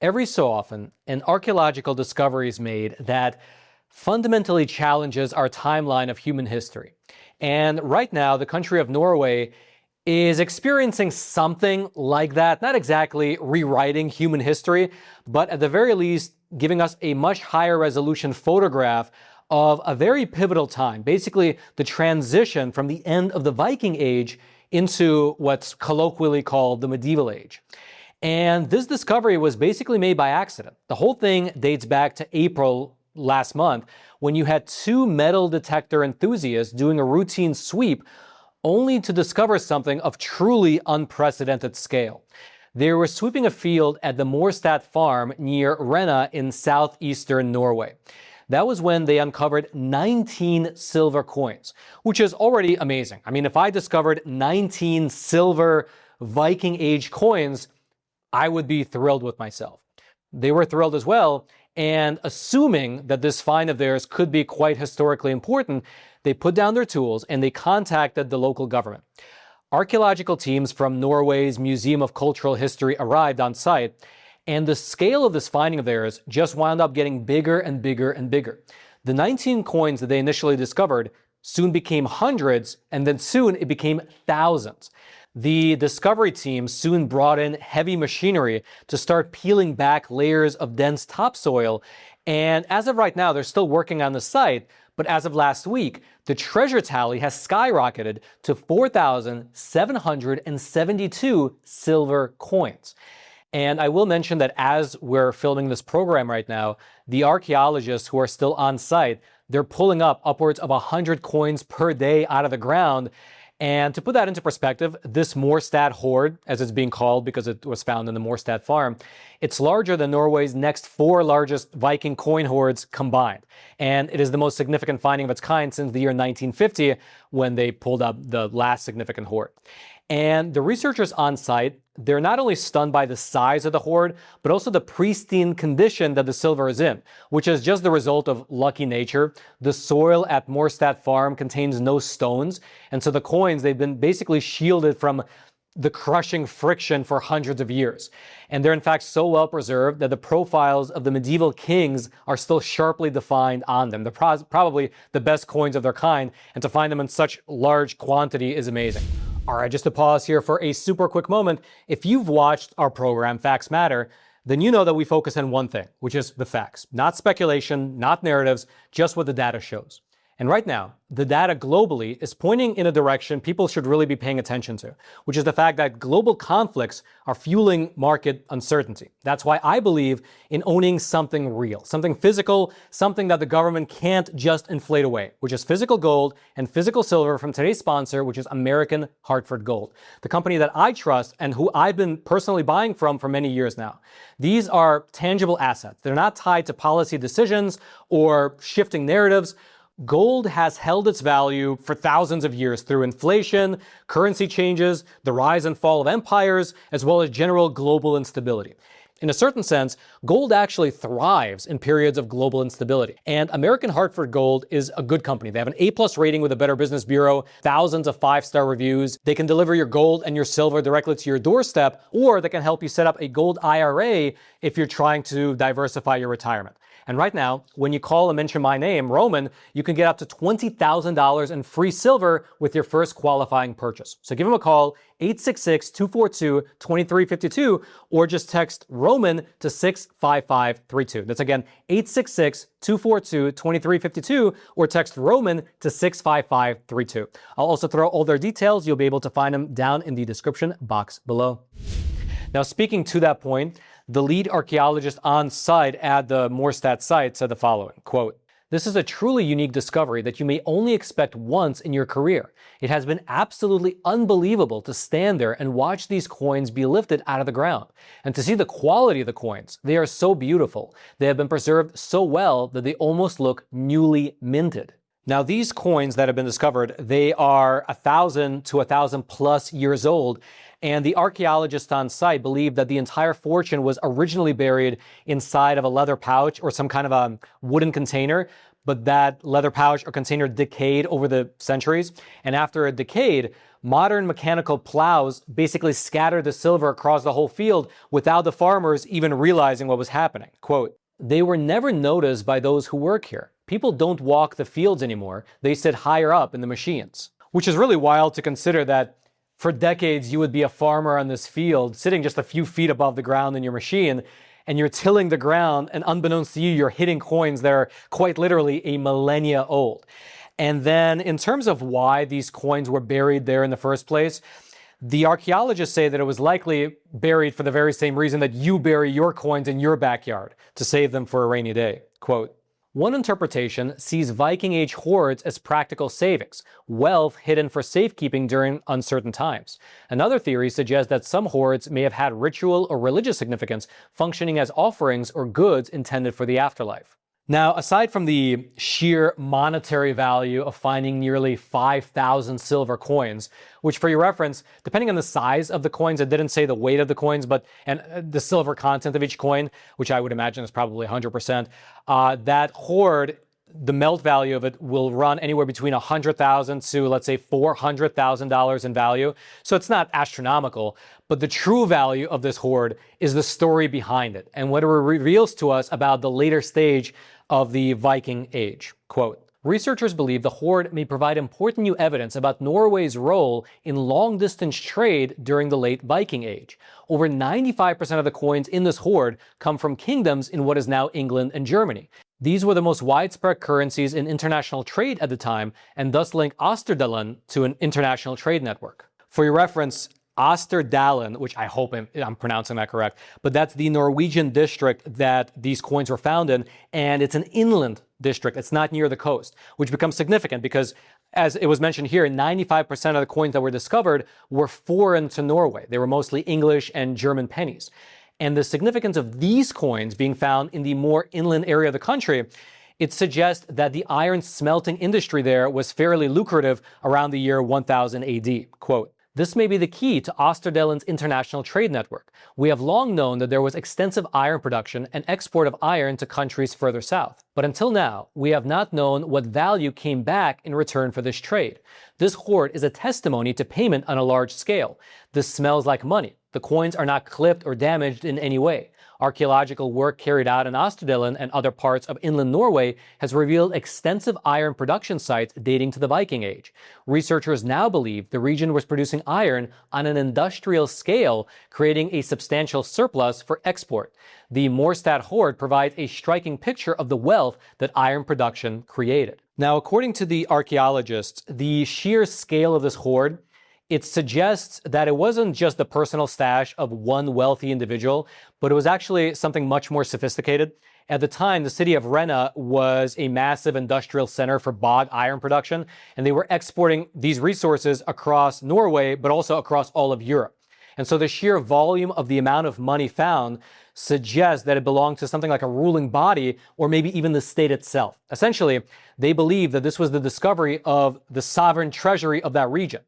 Every so often, an archaeological discovery is made that fundamentally challenges our timeline of human history. And right now, the country of Norway is experiencing something like that, not exactly rewriting human history, but at the very least, giving us a much higher resolution photograph of a very pivotal time, basically the transition from the end of the Viking Age into what's colloquially called the medieval age. And this discovery was basically made by accident. The whole thing dates back to April last month, when you had two metal detector enthusiasts doing a routine sweep only to discover something of truly unprecedented scale. They were sweeping a field at the Morstad farm near Rena in southeastern Norway. That was when they uncovered 19 silver coins, which is already amazing. I mean, if I discovered 19 silver Viking Age coins, I would be thrilled with myself. They were thrilled as well, and assuming that this find of theirs could be quite historically important, they put down their tools and they contacted the local government. Archaeological teams from Norway's Museum of Cultural History arrived on site, and the scale of this finding of theirs just wound up getting bigger and bigger and bigger. The 19 coins that they initially discovered soon became hundreds, and then soon it became thousands. The discovery team soon brought in heavy machinery to start peeling back layers of dense topsoil, and as of right now, they're still working on the site, but as of last week, the treasure tally has skyrocketed to 4,772 silver coins. And I will mention that as we're filming this program right now, the archaeologists who are still on site, they're pulling up upwards of 100 coins per day out of the ground. And to put that into perspective, this Morstad hoard, as it's being called because it was found in the Morstad farm, it's larger than Norway's next 4 largest Viking coin hoards combined. And it is the most significant finding of its kind since the year 1950, when they pulled up the last significant hoard. And the researchers on site, they're not only stunned by the size of the hoard, but also the pristine condition that the silver is in, which is just the result of lucky nature. The soil at Morstad Farm contains no stones, and so the coins, they've been basically shielded from the crushing friction for hundreds of years. And they're in fact so well preserved that the profiles of the medieval kings are still sharply defined on them. They're probably the best coins of their kind, and to find them in such large quantity is amazing. All right, just to pause here for a super quick moment. If you've watched our program, Facts Matter, then you know that we focus on one thing, which is the facts. Not speculation, not narratives, just what the data shows. And right now, the data globally is pointing in a direction people should really be paying attention to, which is the fact that global conflicts are fueling market uncertainty. That's why I believe in owning something real, something physical, something that the government can't just inflate away, which is physical gold and physical silver from today's sponsor, which is American Hartford Gold, the company that I trust and who I've been personally buying from for many years now. These are tangible assets. They're not tied to policy decisions or shifting narratives. Gold has held its value for thousands of years through inflation, currency changes, the rise and fall of empires, as well as general global instability. In a certain sense, gold actually thrives in periods of global instability. And American Hartford Gold is a good company. They have an A+ rating with the Better Business Bureau, thousands of 5-star reviews. They can deliver your gold and your silver directly to your doorstep, or they can help you set up a gold IRA if you're trying to diversify your retirement. And right now, when you call and mention my name, Roman, you can get up to $20,000 in free silver with your first qualifying purchase. So give them a call, 866-242-2352, or just text Roman to 65532. That's again, 866-242-2352, or text Roman to 65532. I'll also throw all their details. You'll be able to find them down in the description box below. Now, speaking to that point, the lead archaeologist on site at the Morstad site said the following, quote, "This is a truly unique discovery that you may only expect once in your career. It has been absolutely unbelievable to stand there and watch these coins be lifted out of the ground. And to see the quality of the coins. They are so beautiful. They have been preserved so well that they almost look newly minted." Now, these coins that have been discovered, they are 1,000 to 1,000 plus years old. And the archaeologists on site believe that the entire fortune was originally buried inside of a leather pouch or some kind of a wooden container. but that leather pouch or container decayed over the centuries. And after it decayed, modern mechanical plows basically scattered the silver across the whole field without the farmers even realizing what was happening. Quote, "They were never noticed by those who work here. People don't walk the fields anymore. They sit higher up in the machines." Which is really wild to consider that for decades you would be a farmer on this field, sitting just a few feet above the ground in your machine, and you're tilling the ground, and unbeknownst to you, you're hitting coins that are quite literally a millennia old. And then in terms of why these coins were buried there in the first place, the archaeologists say that it was likely buried for the very same reason that you bury your coins in your backyard, to save them for a rainy day. Quote, "One interpretation sees Viking Age hoards as practical savings, wealth hidden for safekeeping during uncertain times. Another theory suggests that some hoards may have had ritual or religious significance, functioning as offerings or goods intended for the afterlife." Now, aside from the sheer monetary value of finding nearly 5,000 silver coins, which for your reference, depending on the size of the coins, it didn't say the weight of the coins, but and the silver content of each coin, which I would imagine is probably 100%, that hoard, the melt value of it will run anywhere between $100,000 to, let's say, $400,000 in value. So it's not astronomical, but the true value of this hoard is the story behind it and what it reveals to us about the later stage of the Viking Age. Quote, "Researchers believe the hoard may provide important new evidence about Norway's role in long-distance trade during the late Viking Age. Over 95% of the coins in this hoard come from kingdoms in what is now England and Germany. These were the most widespread currencies in international trade at the time, and thus link Osterdalen to an international trade network." For your reference, Osterdalen, which I hope I'm pronouncing that correct, but that's the Norwegian district that these coins were found in, and it's an inland district. It's not near the coast, which becomes significant because, as it was mentioned here, 95% of the coins that were discovered were foreign to Norway. They were mostly English and German pennies. And the significance of these coins being found in the more inland area of the country, it suggests that the iron smelting industry there was fairly lucrative around the year 1000 AD. Quote, "This may be the key to Osterdalen's international trade network. We have long known that there was extensive iron production and export of iron to countries further south. But until now, we have not known what value came back in return for this trade. This hoard is a testimony to payment on a large scale. This smells like money. The coins are not clipped or damaged in any way. Archaeological work carried out in Osterdalen and other parts of inland Norway has revealed extensive iron production sites dating to the Viking Age. Researchers now believe the region was producing iron on an industrial scale, creating a substantial surplus for export. The Morstad hoard provides a striking picture of the wealth that iron production created." Now, according to the archaeologists, the sheer scale of this hoard, it suggests that it wasn't just the personal stash of one wealthy individual, but it was actually something much more sophisticated. At the time, the city of Rena was a massive industrial center for bog iron production, and they were exporting these resources across Norway, but also across all of Europe. And so the sheer volume of the amount of money found suggests that it belonged to something like a ruling body or maybe even the state itself. Essentially, they believe that this was the discovery of the sovereign treasury of that region.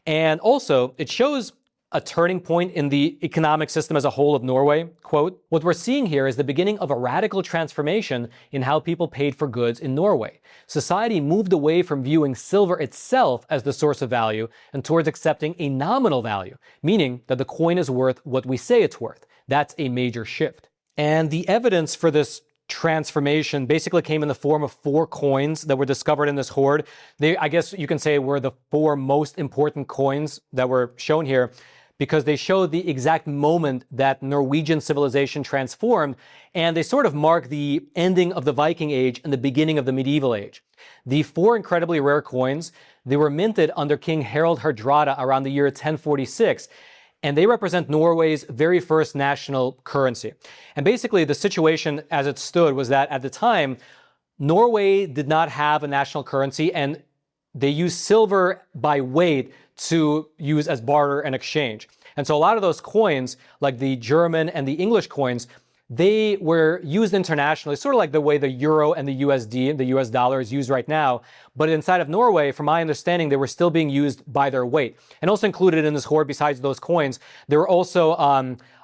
And also, it shows a turning point in the economic system as a whole of Norway. Quote, "What we're seeing here is the beginning of a radical transformation in how people paid for goods in Norway. Society moved away from viewing silver itself as the source of value and towards accepting a nominal value, meaning that the coin is worth what we say it's worth. That's a major shift." And the evidence for this transformation basically came in the form of 4 coins that were discovered in this hoard. They, I guess you can say, were the 4 most important coins that were shown here because they show the exact moment that Norwegian civilization transformed, and they sort of mark the ending of the Viking Age and the beginning of the medieval age. The 4 incredibly rare coins, they were minted under King Harald Hardrada around the year 1046, and they represent Norway's very first national currency. And basically, the situation as it stood was that at the time, Norway did not have a national currency, and they used silver by weight to use as barter and exchange. And so a lot of those coins, like the German and the English coins, they were used internationally, sort of like the way the euro and the USD, the US dollar, is used right now. But inside of Norway, from my understanding, they were still being used by their weight. And also included in this hoard, besides those coins, there were also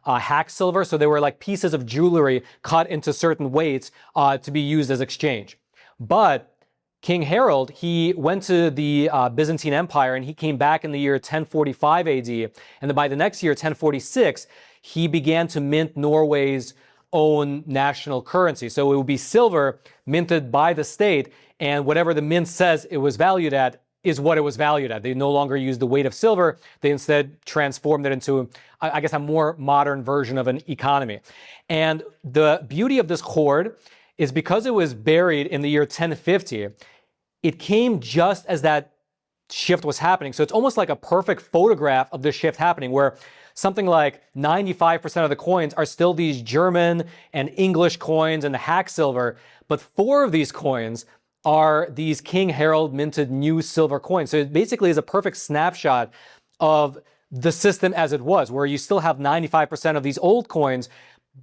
hack silver. So they were like pieces of jewelry cut into certain weights to be used as exchange. But King Harold, he went to the Byzantine Empire and he came back in the year 1045 AD. And then by the next year, 1046, he began to mint Norway's own national currency. So it would be silver minted by the state, and whatever the mint says it was valued at is what it was valued at. They no longer used the weight of silver. They instead transformed it into, I guess, a more modern version of an economy. And the beauty of this hoard is because it was buried in the year 1050, it came just as that shift was happening. So it's almost like a perfect photograph of the shift happening, where something like 95% of the coins are still these German and English coins and the hack silver, but 4 of these coins are these King Harold minted new silver coins. So it basically is a perfect snapshot of the system as it was, where you still have 95% of these old coins,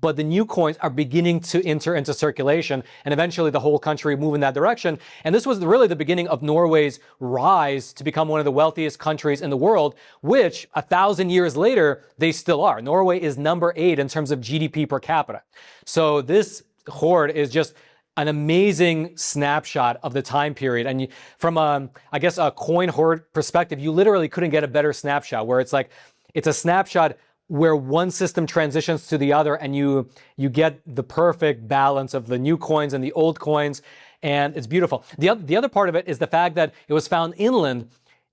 but the new coins are beginning to enter into circulation, and eventually the whole country move in that direction. And this was really the beginning of Norway's rise to become one of the wealthiest countries in the world, which 1,000 years later, they still are. Norway is number 8 in terms of GDP per capita. So this hoard is just an amazing snapshot of the time period. And from I guess a coin hoard perspective, you literally couldn't get a better snapshot, where it's like, it's a snapshot where one system transitions to the other, and you get the perfect balance of the new coins and the old coins, and it's beautiful. The other part of it is the fact that it was found inland.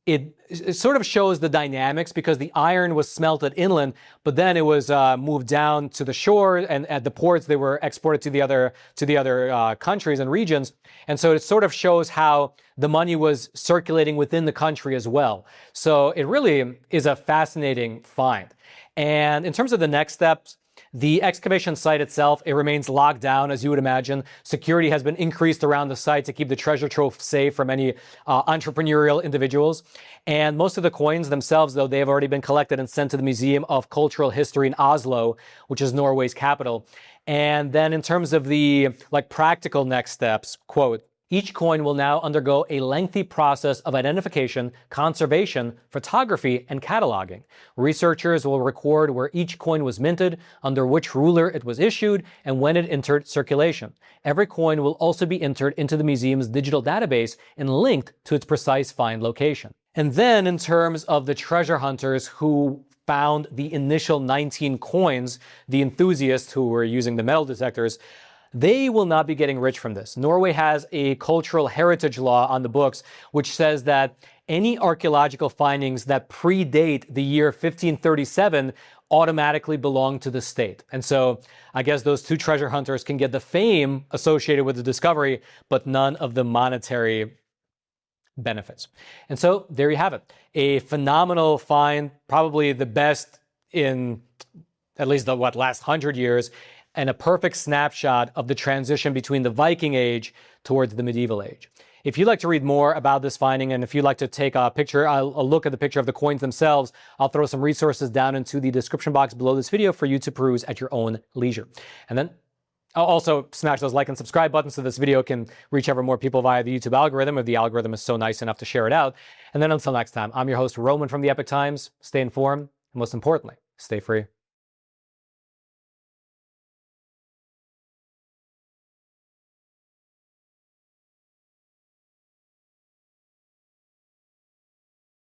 It sort of shows the dynamics, because the iron was smelted inland, but then it was moved down to the shore, and at the ports they were exported to the other countries and regions. And so it sort of shows how the money was circulating within the country as well. So it really is a fascinating find. And in terms of the next steps, the excavation site itself, it remains locked down, as you would imagine. Security has been increased around the site to keep the treasure trove safe from any entrepreneurial individuals. And most of the coins themselves, though, they have already been collected and sent to the Museum of Cultural History in Oslo, which is Norway's capital. And then in terms of the practical next steps, quote, each coin will now undergo a lengthy process of identification, conservation, photography, and cataloging. Researchers will record where each coin was minted, under which ruler it was issued, and when it entered circulation. Every coin will also be entered into the museum's digital database and linked to its precise find location. And then in terms of the treasure hunters who found the initial 19 coins, the enthusiasts who were using the metal detectors, they will not be getting rich from this. Norway has a cultural heritage law on the books, which says that any archaeological findings that predate the year 1537 automatically belong to the state. And so I guess those 2 treasure hunters can get the fame associated with the discovery, but none of the monetary benefits. And so there you have it. A phenomenal find, probably the best in at least the last 100 years, and a perfect snapshot of the transition between the Viking Age towards the medieval age. If you'd like to read more about this finding, and if you'd like to take a look at the picture of the coins themselves, I'll throw some resources down into the description box below this video for you to peruse at your own leisure. And then I'll also smash those like and subscribe buttons so this video can reach ever more people via the YouTube algorithm, if the algorithm is so nice enough to share it out. And then until next time, I'm your host, Roman from the Epic Times. Stay informed, and most importantly, stay free.